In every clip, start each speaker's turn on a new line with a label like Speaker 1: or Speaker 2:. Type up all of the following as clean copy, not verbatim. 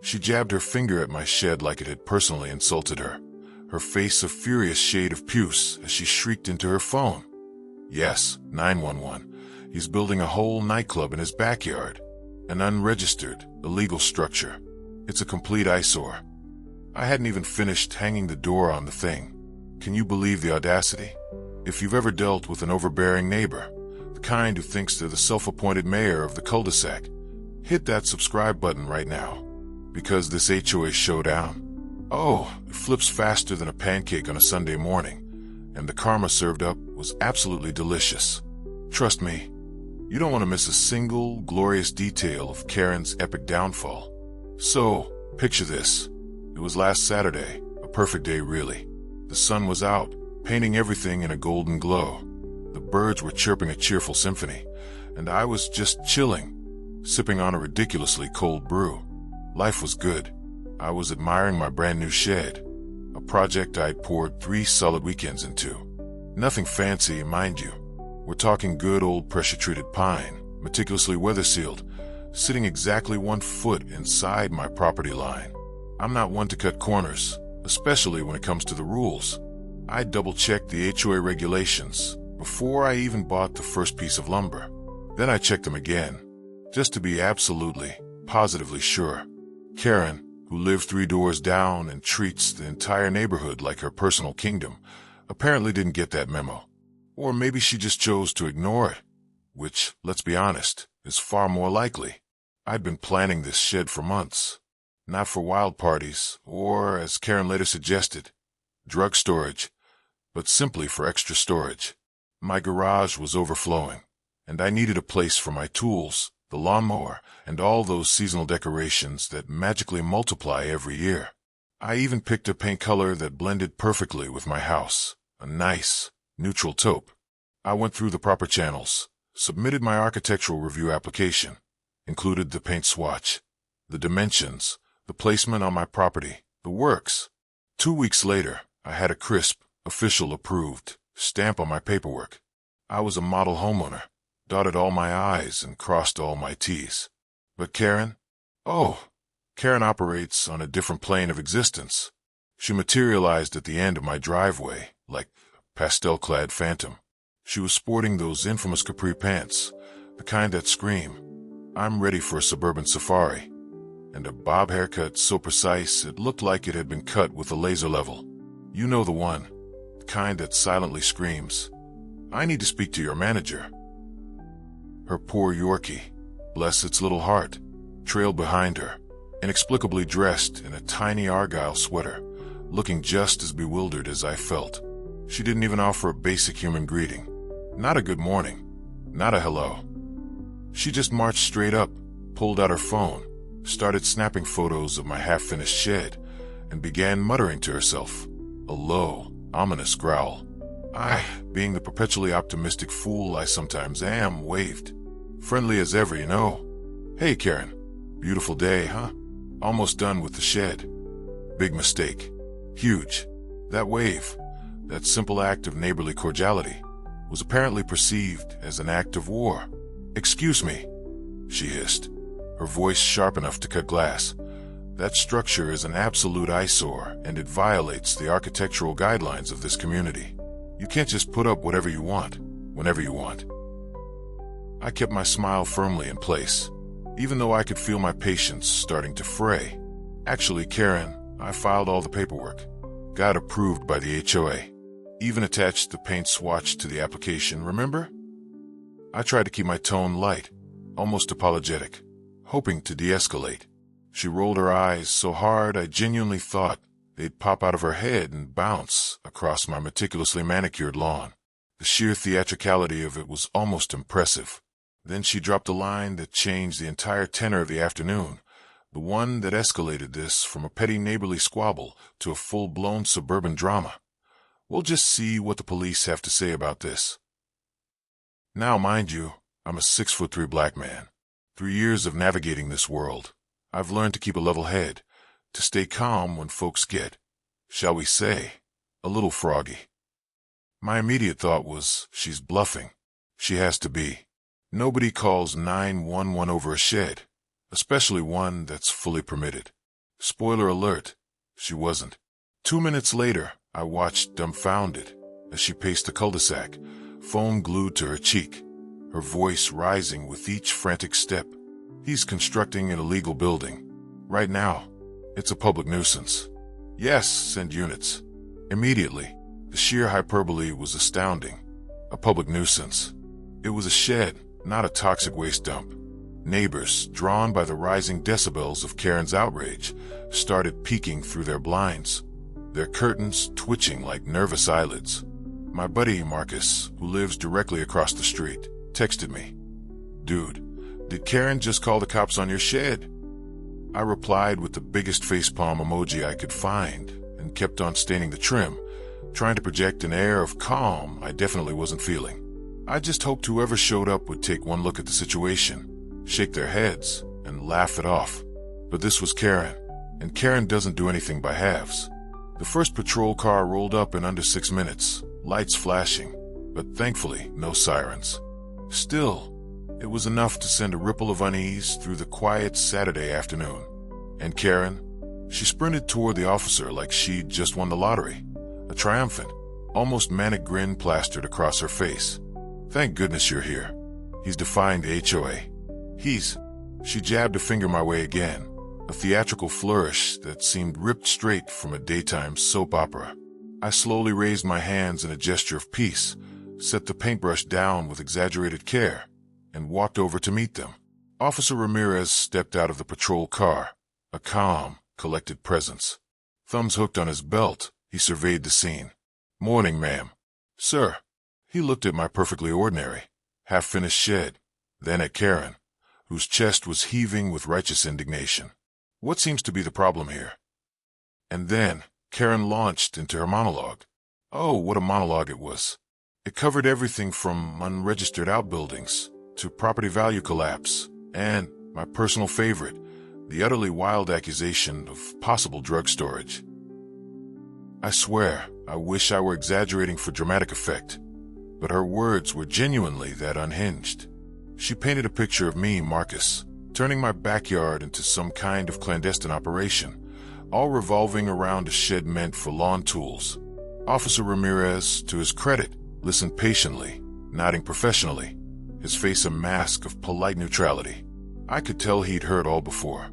Speaker 1: She jabbed her finger at my shed like it had personally insulted her, her face a furious shade of puce as she shrieked into her phone. Yes, 911. He's building a whole nightclub in his backyard. An unregistered, illegal structure. It's a complete eyesore. I hadn't even finished hanging the door on the thing. Can you believe the audacity? If you've ever dealt with an overbearing neighbor, the kind who thinks they're the self-appointed mayor of the cul-de-sac, hit that subscribe button right now. Because this HOA showdown, it flips faster than a pancake on a Sunday morning, and the karma served up was absolutely delicious. Trust me, you don't want to miss a single glorious detail of Karen's epic downfall. So, picture this. It was last Saturday, a perfect day really. The sun was out, painting everything in a golden glow. The birds were chirping a cheerful symphony, and I was just chilling, sipping on a ridiculously cold brew. Life was good. I was admiring my brand new shed, a project I'd poured 3 solid weekends into. Nothing fancy, mind you. We're talking good old pressure-treated pine, meticulously weather-sealed, sitting exactly 1 foot inside my property line. I'm not one to cut corners, especially when it comes to the rules. I double-checked the HOA regulations before I even bought the first piece of lumber. Then I checked them again, just to be absolutely, positively sure. Karen, who lived 3 doors down and treats the entire neighborhood like her personal kingdom, apparently didn't get that memo. Or maybe she just chose to ignore it, which, let's be honest, is far more likely. I'd been planning this shed for months. Not for wild parties, or, as Karen later suggested, drug storage, but simply for extra storage. My garage was overflowing, and I needed a place for my tools, the lawnmower, and all those seasonal decorations that magically multiply every year. I even picked a paint color that blended perfectly with my house, a nice, neutral taupe. I went through the proper channels, submitted my architectural review application, included the paint swatch, the dimensions, the placement on my property, the works. 2 weeks later, I had a crisp, official approved stamp on my paperwork. I was a model homeowner, dotted all my I's and crossed all my T's. But Karen? Karen operates on a different plane of existence. She materialized at the end of my driveway, like a pastel-clad phantom. She was sporting those infamous capri pants, the kind that scream, "I'm ready for a suburban safari," and a bob haircut so precise it looked like it had been cut with a laser level. You know the one, the kind that silently screams, "I need to speak to your manager." Her poor Yorkie, bless its little heart, trailed behind her, inexplicably dressed in a tiny argyle sweater, looking just as bewildered as I felt. She didn't even offer a basic human greeting. Not a good morning, not a hello. She just marched straight up, pulled out her phone, started snapping photos of my half-finished shed, and began muttering to herself, a low, ominous growl. I, being the perpetually optimistic fool I sometimes am, waved. Friendly as ever, you know. "Hey, Karen. Beautiful day, huh? Almost done with the shed." Big mistake. Huge. That wave, that simple act of neighborly cordiality, was apparently perceived as an act of war. "Excuse me," she hissed, her voice sharp enough to cut glass. "That structure is an absolute eyesore, and it violates the architectural guidelines of this community. You can't just put up whatever you want, whenever you want." I kept my smile firmly in place, even though I could feel my patience starting to fray. "Actually, Karen, I filed all the paperwork. Got approved by the HOA. Even attached the paint swatch to the application, remember?" I tried to keep my tone light, almost apologetic, hoping to de-escalate. She rolled her eyes so hard I genuinely thought they'd pop out of her head and bounce across my meticulously manicured lawn. The sheer theatricality of it was almost impressive. Then she dropped a line that changed the entire tenor of the afternoon, the one that escalated this from a petty neighborly squabble to a full-blown suburban drama. "We'll just see what the police have to say about this." Now, mind you, I'm a 6'3" black man. 3 years of navigating this world. I've learned to keep a level head, to stay calm when folks get, shall we say, a little froggy. My immediate thought was, she's bluffing. She has to be. Nobody calls 911 over a shed, especially one that's fully permitted. Spoiler alert, she wasn't. 2 minutes later, I watched dumbfounded as she paced the cul-de-sac, foam glued to her cheek, her voice rising with each frantic step. He's constructing an illegal building. Right now, it's a public nuisance. Yes, send units. Immediately, the sheer hyperbole was astounding. A public nuisance. It was a shed, not a toxic waste dump. Neighbors, drawn by the rising decibels of Karen's outrage, started peeking through their blinds, their curtains twitching like nervous eyelids. My buddy Marcus, who lives directly across the street, texted me, "Dude, did Karen just call the cops on your shed?" I replied with the biggest facepalm emoji I could find and kept on staining the trim, trying to project an air of calm I definitely wasn't feeling. I just hoped whoever showed up would take one look at the situation, shake their heads, and laugh it off. But this was Karen, and Karen doesn't do anything by halves. The first patrol car rolled up in under 6 minutes, lights flashing, but thankfully no sirens. Still, it was enough to send a ripple of unease through the quiet Saturday afternoon. And Karen, she sprinted toward the officer like she'd just won the lottery, a triumphant, almost manic grin plastered across her face. "Thank goodness you're here." He's defying the HOA. She jabbed a finger my way again, a theatrical flourish that seemed ripped straight from a daytime soap opera. I slowly raised my hands in a gesture of peace, set the paintbrush down with exaggerated care, and walked over to meet them. Officer Ramirez stepped out of the patrol car, a calm, collected presence. Thumbs hooked on his belt, he surveyed the scene. "Morning, ma'am." "Sir." He looked at my perfectly ordinary, half-finished shed, then at Karen, whose chest was heaving with righteous indignation. "What seems to be the problem here?" And then Karen launched into her monologue. Oh, what a monologue it was. It covered everything from unregistered outbuildings to property value collapse, and, my personal favorite, the utterly wild accusation of possible drug storage. I swear, I wish I were exaggerating for dramatic effect, but her words were genuinely that unhinged. She painted a picture of me, Marcus, turning my backyard into some kind of clandestine operation, all revolving around a shed meant for lawn tools. Officer Ramirez, to his credit, listened patiently, nodding professionally, his face a mask of polite neutrality. I could tell he'd heard all before.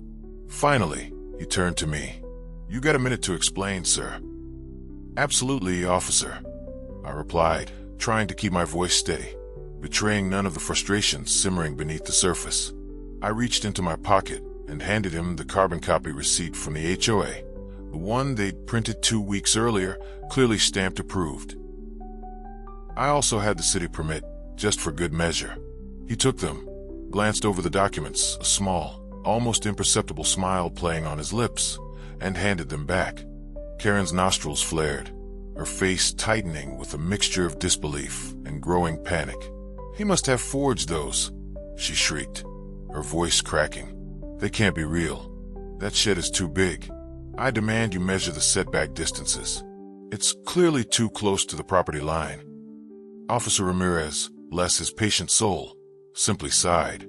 Speaker 1: Finally, he turned to me. "You got a minute to explain, sir?" "Absolutely, officer," I replied, trying to keep my voice steady, betraying none of the frustration simmering beneath the surface. I reached into my pocket and handed him the carbon copy receipt from the HOA, the one they'd printed 2 weeks earlier, clearly stamped approved. I also had the city permit, just for good measure. He took them, glanced over the documents, a small, almost imperceptible smile playing on his lips, and handed them back. Karen's nostrils flared, her face tightening with a mixture of disbelief and growing panic. "He must have forged those," she shrieked, her voice cracking. "They can't be real. That shed is too big. I demand you measure the setback distances. It's clearly too close to the property line." Officer Ramirez, bless his patient soul, simply sighed.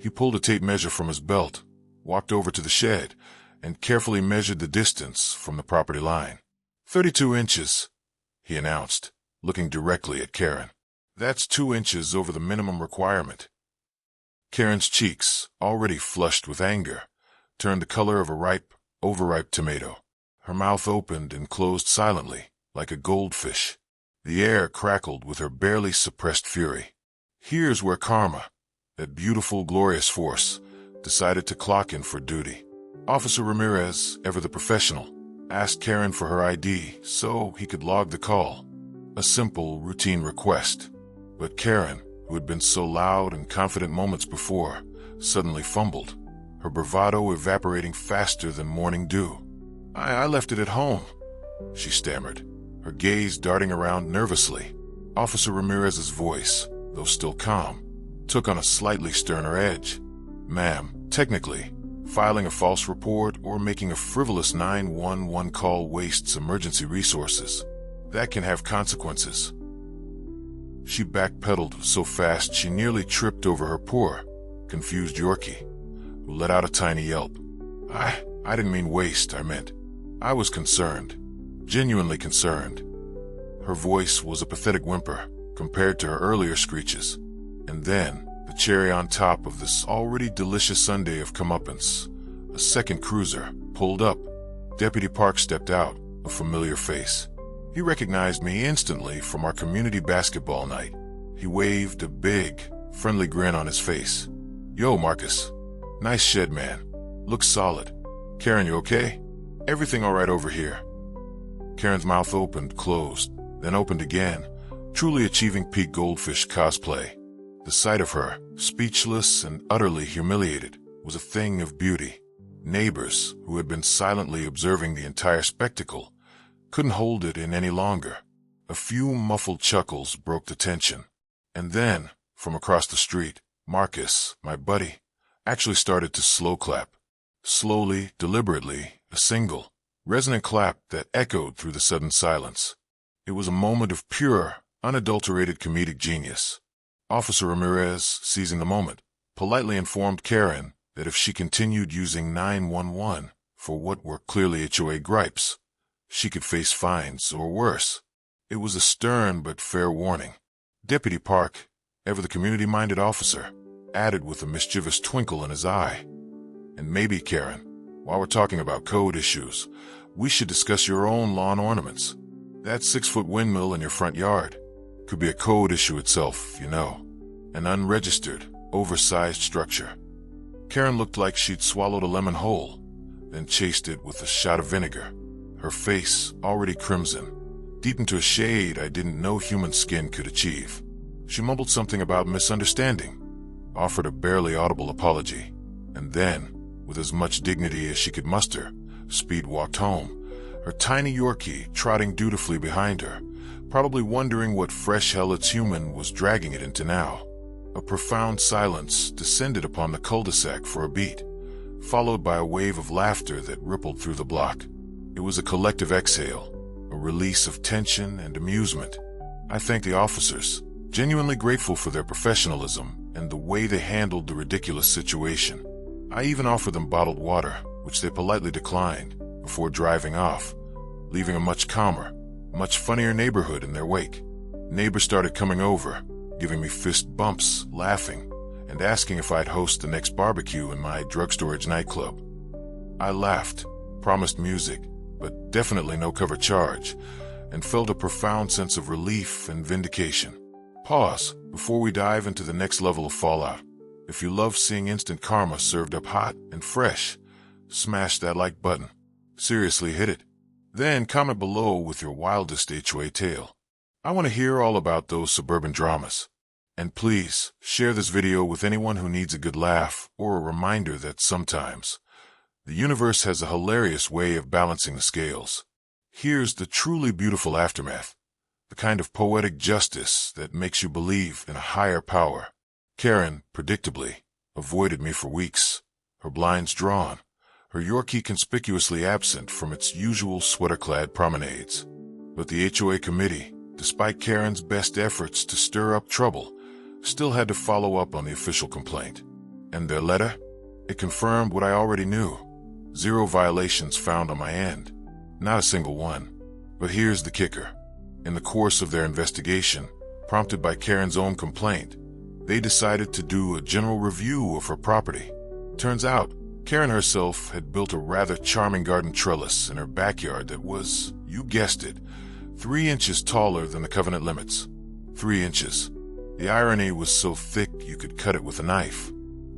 Speaker 1: He pulled a tape measure from his belt, walked over to the shed, and carefully measured the distance from the property line. 32 inches, he announced, looking directly at Karen. "That's 2 inches over the minimum requirement." Karen's cheeks, already flushed with anger, turned the color of a overripe tomato. Her mouth opened and closed silently, like a goldfish. The air crackled with her barely suppressed fury. Here's where karma, that beautiful, glorious force, decided to clock in for duty. Officer Ramirez, ever the professional, asked Karen for her ID so he could log the call. A simple, routine request. But Karen, who had been so loud and confident moments before, suddenly fumbled, her bravado evaporating faster than morning dew. I left it at home," she stammered, her gaze darting around nervously. Officer Ramirez's voice, though still calm, took on a slightly sterner edge. "Ma'am, technically, filing a false report or making a frivolous 911 call wastes emergency resources. That can have consequences." She backpedaled so fast she nearly tripped over her poor, confused Yorkie, who let out a tiny yelp. I didn't mean waste, I meant. I was concerned. Genuinely concerned. Her voice was a pathetic whimper compared to her earlier screeches. And then, the cherry on top of this already delicious sundae of comeuppance, a second cruiser pulled up. Deputy Park stepped out, a familiar face. He recognized me instantly from our community basketball night. He waved a big, friendly grin on his face. Yo, Marcus. Nice shed, man. Looks solid. Karen, you okay? Everything all right over here? Karen's mouth opened, closed, then opened again, truly achieving peak goldfish cosplay. The sight of her, speechless and utterly humiliated, was a thing of beauty. Neighbors, who had been silently observing the entire spectacle, couldn't hold it in any longer. A few muffled chuckles broke the tension. And then, from across the street, Marcus, my buddy, actually started to slow clap. Slowly, deliberately, a single, resonant clap that echoed through the sudden silence. It was a moment of pure, unadulterated comedic genius. Officer Ramirez, seizing the moment, politely informed Karen that if she continued using 911 for what were clearly HOA gripes, she could face fines or worse. It was a stern but fair warning. Deputy Park, ever the community-minded officer, added with a mischievous twinkle in his eye. And maybe, Karen, while we're talking about code issues, we should discuss your own lawn ornaments. That 6-foot windmill in your front yard could be a code issue itself, you know. An unregistered, oversized structure. Karen looked like she'd swallowed a lemon whole, then chased it with a shot of vinegar. Her face, already crimson, deepened to a shade I didn't know human skin could achieve. She mumbled something about misunderstanding, offered a barely audible apology, and then, with as much dignity as she could muster, speed walked home, her tiny Yorkie trotting dutifully behind her, probably wondering what fresh hell its human was dragging it into now. A profound silence descended upon the cul-de-sac for a beat, followed by a wave of laughter that rippled through the block. It was a collective exhale, a release of tension and amusement. I thanked the officers, genuinely grateful for their professionalism and the way they handled the ridiculous situation. I even offered them bottled water, which they politely declined, before driving off, leaving a much calmer, much funnier neighborhood in their wake. Neighbors started coming over, giving me fist bumps, laughing, and asking if I'd host the next barbecue in my drug storage nightclub. I laughed, promised music, but definitely no cover charge, and felt a profound sense of relief and vindication. Pause before we dive into the next level of fallout. If you love seeing instant karma served up hot and fresh, smash that like button. Seriously, hit it. Then comment below with your wildest HOA tale. I want to hear all about those suburban dramas. And please, share this video with anyone who needs a good laugh or a reminder that sometimes the universe has a hilarious way of balancing the scales. Here's the truly beautiful aftermath, the kind of poetic justice that makes you believe in a higher power. Karen, predictably, avoided me for weeks, her blinds drawn, her Yorkie conspicuously absent from its usual sweater-clad promenades. But the HOA committee, despite Karen's best efforts to stir up trouble, still had to follow up on the official complaint. And their letter? It confirmed what I already knew. 0 violations found on my end. Not a single one. But here's the kicker. In the course of their investigation, prompted by Karen's own complaint, they decided to do a general review of her property. Turns out, Karen herself had built a rather charming garden trellis in her backyard that was, you guessed it, 3 inches taller than the covenant limits. 3 inches. The irony was so thick you could cut it with a knife.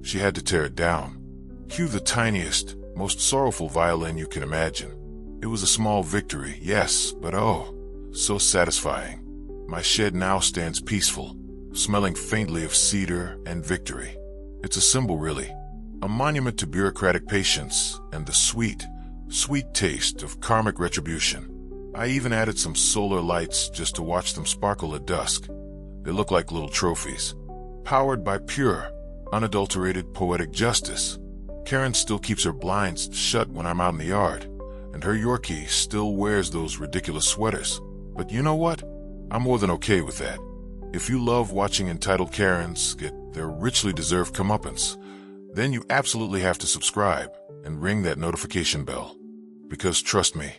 Speaker 1: She had to tear it down. Cue the tiniest, most sorrowful violin you can imagine. It was a small victory, yes, but oh, so satisfying. My shed now stands peaceful, smelling faintly of cedar and victory. It's a symbol, really. A monument to bureaucratic patience and the sweet, sweet taste of karmic retribution. I even added some solar lights just to watch them sparkle at dusk. They look like little trophies. Powered by pure, unadulterated poetic justice. Karen still keeps her blinds shut when I'm out in the yard, and her Yorkie still wears those ridiculous sweaters. But you know what? I'm more than okay with that. If you love watching entitled Karens get their richly deserved comeuppance, then you absolutely have to subscribe and ring that notification bell. Because trust me,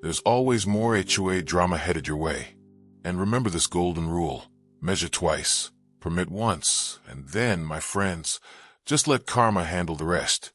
Speaker 1: there's always more HOA drama headed your way. And remember this golden rule: measure twice, permit once, and then, my friends, just let karma handle the rest.